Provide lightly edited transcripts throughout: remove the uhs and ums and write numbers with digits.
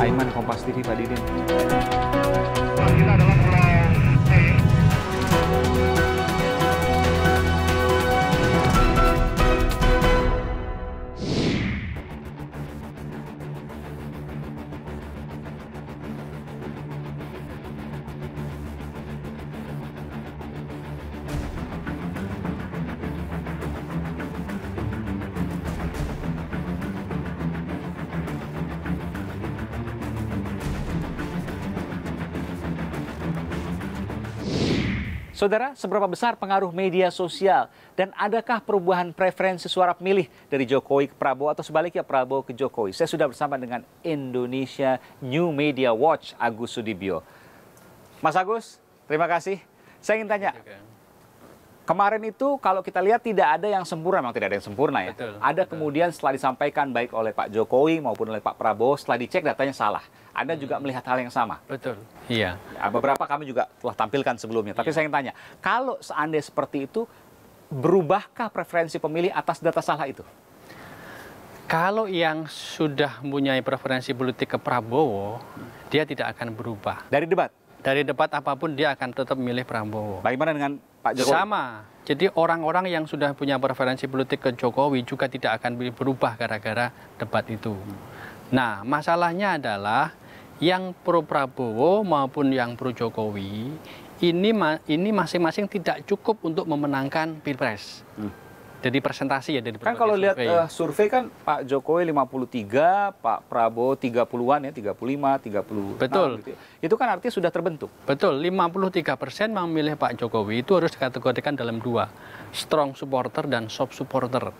Aiman, Kompas TV, Pak Didin. Kita adalah Pulau C. Saudara, seberapa besar pengaruh media sosial dan adakah perubahan preferensi suara pemilih dari Jokowi ke Prabowo atau sebaliknya Prabowo ke Jokowi? Saya sudah bersama dengan Indonesia New Media Watch, Agus Sudibyo. Mas Agus, terima kasih. Saya ingin tanya, kemarin itu kalau kita lihat tidak ada yang sempurna, memang tidak ada yang sempurna ya. Ada kemudian setelah disampaikan baik oleh Pak Jokowi maupun oleh Pak Prabowo, setelah dicek datanya salah. Anda juga melihat hal yang sama? Betul. Iya. Beberapa kami juga telah tampilkan sebelumnya. Tapi saya ingin tanya, kalau seandainya seperti itu, berubahkah preferensi pemilih atas data salah itu? Kalau yang sudah mempunyai preferensi politik ke Prabowo, dia tidak akan berubah. Dari debat? Dari debat apapun dia akan tetap memilih Prabowo. Bagaimana dengan Pak Jokowi? Sama. Jadi orang-orang yang sudah punya preferensi politik ke Jokowi juga tidak akan berubah gara-gara debat itu. Nah, masalahnya adalah yang pro Prabowo maupun yang pro Jokowi ini masing-masing tidak cukup untuk memenangkan Pilpres. Jadi presentasi ya dari kan kalau lihat survei kan Pak Jokowi 53, Pak Prabowo 30-an ya, 35, 30. Betul. Gitu. Itu kan artinya sudah terbentuk. Betul, 53% memilih Pak Jokowi itu harus dikategorikan dalam dua, strong supporter dan soft supporter.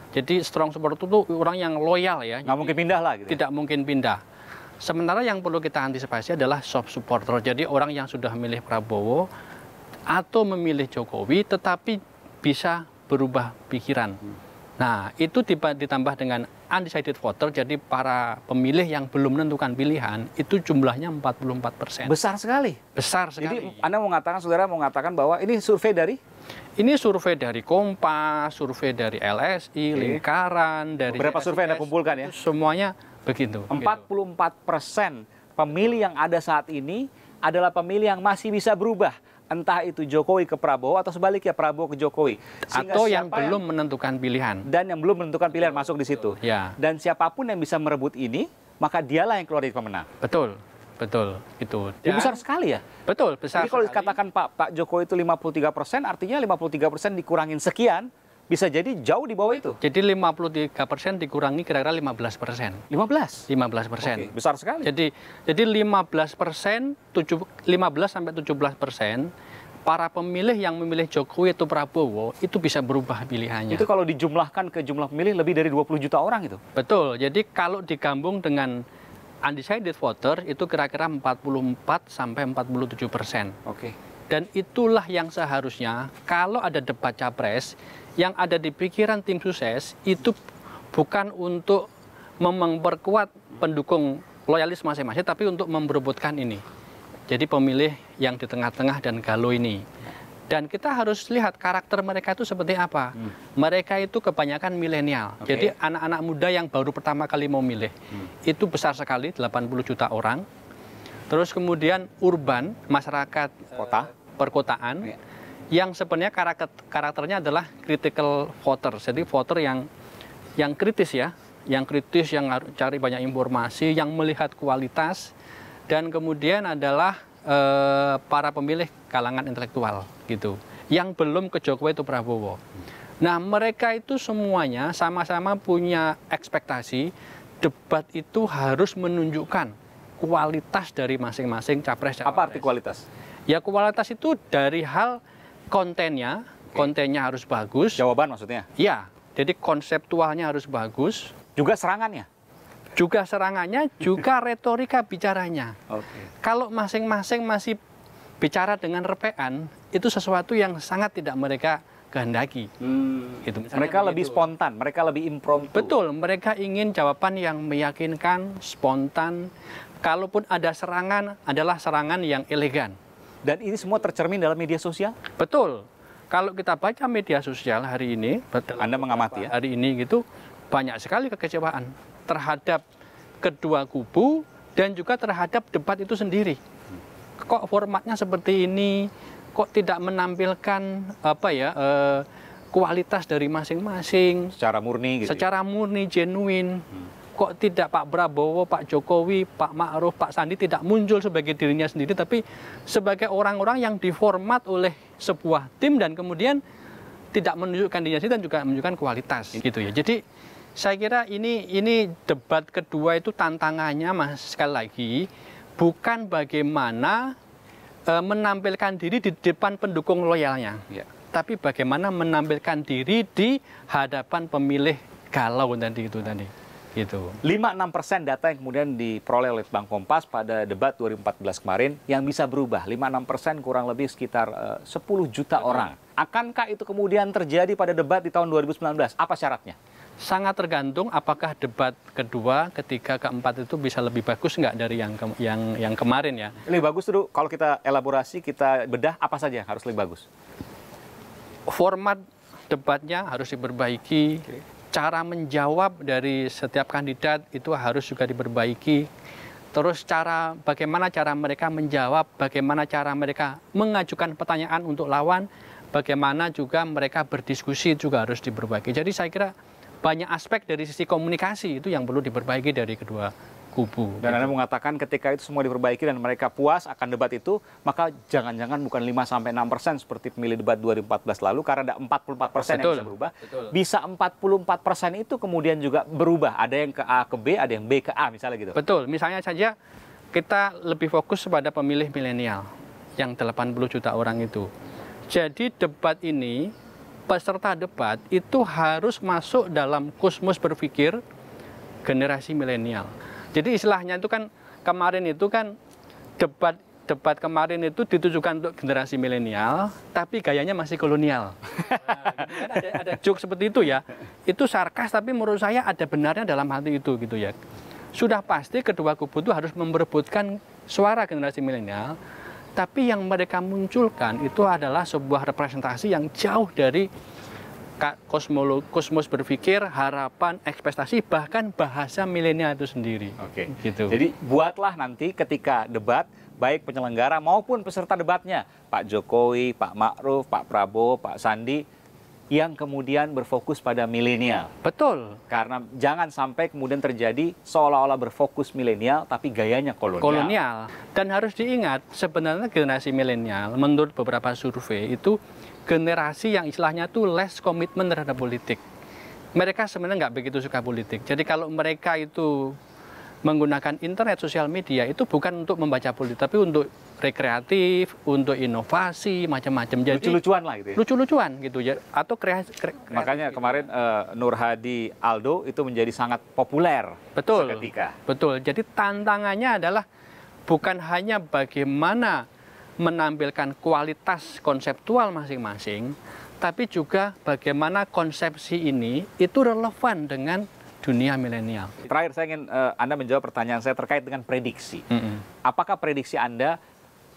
Jadi strong supporter itu orang yang loyal ya. Nggak mungkin pindah lah gitu. Tidak mungkin pindah. Sementara yang perlu kita antisipasi adalah soft supporter. Jadi orang yang sudah memilih Prabowo atau memilih Jokowi tetapi bisa berubah pikiran. Nah, itu ditambah dengan undecided voter, jadi para pemilih yang belum menentukan pilihan, itu jumlahnya 44%. Besar sekali. Besar sekali. Jadi Anda saudara mau mengatakan bahwa ini survei dari? Ini survei dari Kompas, survei dari LSI, Lingkaran, dari beberapa survei Anda kumpulkan ya? Semuanya begitu. 44% pemilih yang ada saat ini adalah pemilih yang masih bisa berubah. Entah itu Jokowi ke Prabowo atau sebaliknya Prabowo ke Jokowi. Sehingga atau yang belum menentukan pilihan. Dan yang belum menentukan pilihan masuk di situ. Ya. Dan siapapun yang bisa merebut ini, maka dialah yang keluar dari pemenang. Betul, betul. Itu. Ya, besar sekali ya? Betul, besar. Jadi kalau dikatakan Pak Jokowi itu 53%, artinya 53% dikurangin sekian, bisa jadi jauh di bawah itu. Jadi 53% dikurangi kira-kira 15%. 15%? 15%. Oke, besar sekali. Jadi 15%, 15-17% para pemilih yang memilih Jokowi atau Prabowo itu bisa berubah pilihannya. Itu kalau dijumlahkan ke jumlah pemilih lebih dari 20 juta orang itu? Betul. Jadi kalau digabung dengan undecided voter itu kira-kira 44-47%. Oke. Dan itulah yang seharusnya kalau ada debat capres, yang ada di pikiran tim sukses itu bukan untuk memperkuat pendukung loyalis masing-masing, tapi untuk memperebutkan ini. Jadi pemilih yang di tengah-tengah dan galau ini. Dan kita harus lihat karakter mereka itu seperti apa. Mereka itu kebanyakan milenial. Jadi anak-anak muda yang baru pertama kali mau milih. Itu besar sekali, 80 juta orang. Terus kemudian urban, masyarakat perkotaan. Yang sebenarnya karakternya adalah critical voter. Jadi voter yang kritis ya. Yang kritis, yang cari banyak informasi, yang melihat kualitas. Dan kemudian adalah para pemilih kalangan intelektual gitu. Yang belum ke Jokowi itu Prabowo. Nah, mereka itu semuanya sama-sama punya ekspektasi debat itu harus menunjukkan kualitas dari masing-masing capres. Apa arti kualitas? Ya, kualitas itu dari hal kontennya harus bagus. Jawaban maksudnya? Iya, jadi konseptualnya harus bagus. Juga serangannya? Juga serangannya, juga retorika bicaranya. Oke. Kalau masing-masing masih bicara dengan repean, itu sesuatu yang sangat tidak mereka kehendaki. Gitu. Mereka lebih spontan, mereka lebih impromptu. Betul, mereka ingin jawaban yang meyakinkan, spontan. Kalaupun ada serangan, adalah serangan yang elegan. Dan ini semua tercermin dalam media sosial? Betul. Kalau kita baca media sosial hari ini, Anda mengamati ya? Hari ini gitu, banyak sekali kekecewaan terhadap kedua kubu dan juga terhadap debat itu sendiri. Kok formatnya seperti ini, kok tidak menampilkan kualitas dari masing-masing Secara murni gitu. secara murni, genuine. Kok tidak Pak Prabowo, Pak Jokowi, Pak Ma'ruf, Pak Sandi tidak muncul sebagai dirinya sendiri, tapi sebagai orang-orang yang diformat oleh sebuah tim dan kemudian tidak menunjukkan dirinya sendiri dan juga menunjukkan kualitas gitu ya. Jadi saya kira ini debat kedua itu tantangannya, Mas, sekali lagi bukan bagaimana menampilkan diri di depan pendukung loyalnya, tapi bagaimana menampilkan diri di hadapan pemilih galau tadi itu tadi. Gitu. 5-6% data yang kemudian diperoleh oleh Bank Kompas pada debat 2014 kemarin yang bisa berubah. 5-6% kurang lebih sekitar 10 juta orang. Akankah itu kemudian terjadi pada debat di tahun 2019? Apa syaratnya? Sangat tergantung apakah debat kedua, ketiga, keempat itu bisa lebih bagus nggak dari yang kemarin ya. Lebih bagus dulu kalau kita elaborasi, kita bedah apa saja yang harus lebih bagus? Format debatnya harus diperbaiki. Cara menjawab dari setiap kandidat itu harus juga diperbaiki. Terus bagaimana cara mereka menjawab, bagaimana cara mereka mengajukan pertanyaan untuk lawan, bagaimana juga mereka berdiskusi juga harus diperbaiki. Jadi saya kira banyak aspek dari sisi komunikasi itu yang perlu diperbaiki dari kedua kubu. Dan Anda mengatakan ketika itu semua diperbaiki dan mereka puas akan debat itu, maka jangan-jangan bukan 5-6% seperti pemilih debat 2014 lalu, karena ada 44% yang bisa berubah. Bisa 44% itu kemudian juga berubah. Ada yang ke A ke B, ada yang B ke A misalnya gitu. Betul, misalnya saja kita lebih fokus pada pemilih milenial yang 80 juta orang itu. Jadi debat ini, peserta debat itu harus masuk dalam kosmos berpikir generasi milenial. Jadi istilahnya itu kan kemarin itu kan debat kemarin itu ditujukan untuk generasi milenial, tapi gayanya masih kolonial. Ada joke seperti itu ya. Itu sarkas, tapi menurut saya ada benarnya dalam hati itu gitu ya. Sudah pasti kedua kubu itu harus memperebutkan suara generasi milenial, tapi yang mereka munculkan itu adalah sebuah representasi yang jauh dari kosmos berpikir, harapan, ekspektasi, bahkan bahasa milenial itu sendiri. Oke. Gitu. Jadi buatlah nanti ketika debat, baik penyelenggara maupun peserta debatnya, Pak Jokowi, Pak Ma'ruf, Pak Prabowo, Pak Sandi, yang kemudian berfokus pada milenial. Betul. Karena jangan sampai kemudian terjadi seolah-olah berfokus milenial, tapi gayanya kolonial. Dan harus diingat, sebenarnya generasi milenial, menurut beberapa survei, itu generasi yang istilahnya tuh less komitmen terhadap politik. Mereka sebenarnya nggak begitu suka politik. Jadi kalau mereka itu menggunakan internet, sosial media, itu bukan untuk membaca politik, tapi untuk rekreatif, untuk inovasi, macam-macam. Jadi lucu-lucuan lah gitu ya? Lucu-lucuan gitu ya, atau kreatif. Makanya kemarin Nur Hadi Aldo itu menjadi sangat populer seketika. Betul, jadi tantangannya adalah bukan hanya bagaimana menampilkan kualitas konseptual masing-masing, tapi juga bagaimana konsepsi ini itu relevan dengan dunia milenial. Terakhir saya ingin Anda menjawab pertanyaan saya terkait dengan prediksi. Apakah prediksi Anda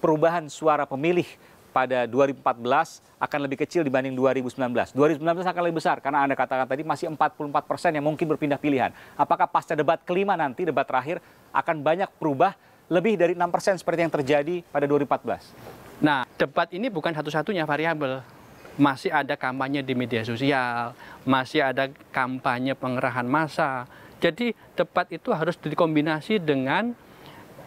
perubahan suara pemilih pada 2014 akan lebih kecil dibanding 2019? 2019 akan lebih besar karena Anda katakan tadi masih 44% yang mungkin berpindah pilihan. Apakah pasca debat kelima nanti, debat terakhir, akan banyak berubah lebih dari 6% seperti yang terjadi pada 2014? Nah, debat ini bukan satu-satunya variabel. Masih ada kampanye di media sosial, masih ada kampanye pengerahan massa. Jadi debat itu harus dikombinasi dengan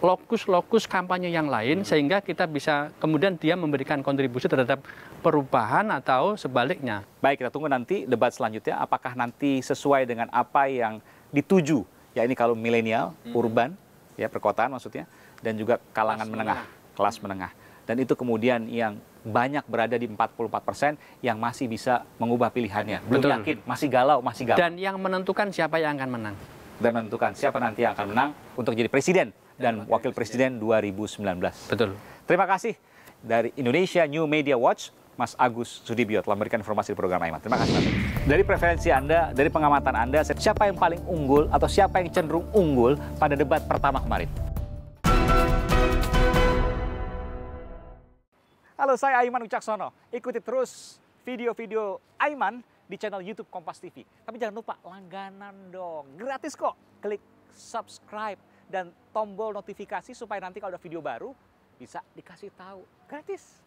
lokus-lokus kampanye yang lain sehingga kita bisa kemudian dia memberikan kontribusi terhadap perubahan atau sebaliknya. Baik, kita tunggu nanti debat selanjutnya apakah nanti sesuai dengan apa yang dituju, ya ini kalau milenial, urban, ya perkotaan maksudnya, dan juga kalangan menengah, kelas menengah. Dan itu kemudian yang banyak berada di 44% yang masih bisa mengubah pilihannya. Belum yakin, masih galau, masih galau. Dan yang menentukan siapa yang akan menang. Dan menentukan siapa nanti yang akan menang untuk jadi presiden dan wakil presiden 2019. Betul. Terima kasih dari Indonesia New Media Watch, Mas Agus Sudibyo telah memberikan informasi di program Aiman. Terima kasih, Mas. Dari preferensi Anda, dari pengamatan Anda, siapa yang paling unggul atau siapa yang cenderung unggul pada debat pertama kemarin? Halo, saya Aiman Wicaksono. Ikuti terus video-video Aiman di channel YouTube Kompas TV. Tapi jangan lupa langganan dong, gratis kok. Klik subscribe dan tombol notifikasi supaya nanti kalau ada video baru bisa dikasih tahu. Gratis.